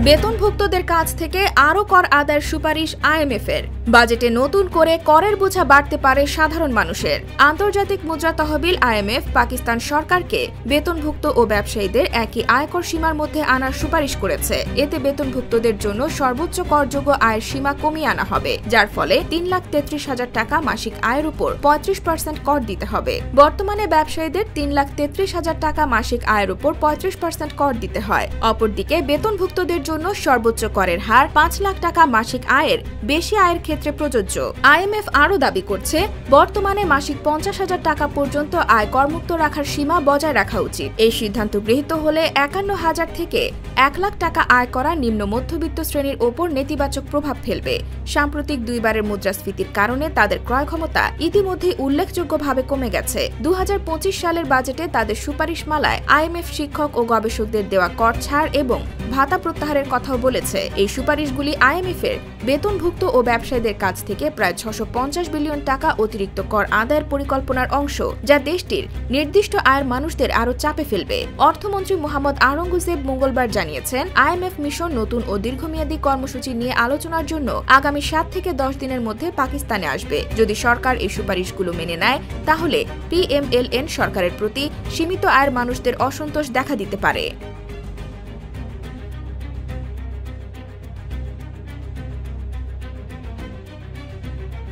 বেতনভুক্তদের কাছ থেকে আরও কর আদায়ের সুপারিশ আইএমএফ-এর। বাজেটে নতুন করে করের বোঝা বাড়তে পারে সাধারণ মানুষের। আন্তর্জাতিক মুদ্রা তহবিল আইএমএফ পাকিস্তান সরকারকে বেতনভুক্ত ও ব্যবসায়ীদের একই আয়কর সীমার মধ্যে আনার সুপারিশ করেছে। এতে বেতনভুক্তদের জন্য সর্বোচ্চ করযোগ্য আয়ের সীমা কমিয়ে আনা হবে, যার ফলে ৩,৩৩,০০০ টাকা মাসিক আয়ের উপর ৩৫% কর দিতে হবে। বর্তমানে ব্যবসায়ীদের ৩,৩৩,০০০ টাকা মাসিক আয়ের উপর ৩৫% কর দিতে হয়। অপরদিকে বেতনভুক্তদের জন্য সর্বোচ্চ করের হার ৫ লাখ টাকা মাসিক আয়ের বেশি আয়ের ক্ষেত্রে প্রযোজ্য। আইএমএফ আরও দাবি করছে, বর্তমানে মাসিক ৫০,০০০ টাকা পর্যন্ত আয় করমুক্ত রাখার সীমা বজায় রাখা উচিত। এই সিদ্ধান্ত গৃহীত হলে ৫১,০০০ থেকে ১ লাখ টাকা আয় করা নিম্ন মধ্যবিত্ত শ্রেণীর ওপর নেতিবাচক প্রভাব ফেলবে। সাম্প্রতিক দুইবারের মুদ্রাস্ফীতির কারণে তাদের ক্রয় ক্ষমতা ইতিমধ্যেই উল্লেখযোগ্যভাবে কমে গেছে। ২০২৫ সালের বাজেটে তাদের সুপারিশমালায় আইএমএফ শিক্ষক ও গবেষকদের দেওয়া কর ছাড় এবং ভাতা প্রত্যাহারের কথাও বলেছে। এই সুপারিশগুলি আইএমএফ-এর বেতনভুক্ত ও ব্যবসায়ীদের কাছ থেকে প্রায় ৬৫০ বিলিয়ন টাকা অতিরিক্ত কর আদায়ের পরিকল্পনার অংশ, যা দেশটির নির্দিষ্ট আয়ের মানুষদের আরও চাপে ফেলবে। অর্থমন্ত্রী মোহাম্মদ আওরঙ্গজেব মঙ্গলবার জানিয়েছেন, আইএমএফ মিশন নতুন ও দীর্ঘমেয়াদী কর্মসূচি নিয়ে আলোচনার জন্য আগামী ৭ থেকে ১০ দিনের মধ্যে পাকিস্তানে আসবে। যদি সরকার এই সুপারিশগুলো মেনে নেয়, তাহলে পিএমএলএন সরকারের প্রতি সীমিত আয়ের মানুষদের অসন্তোষ দেখা দিতে পারে।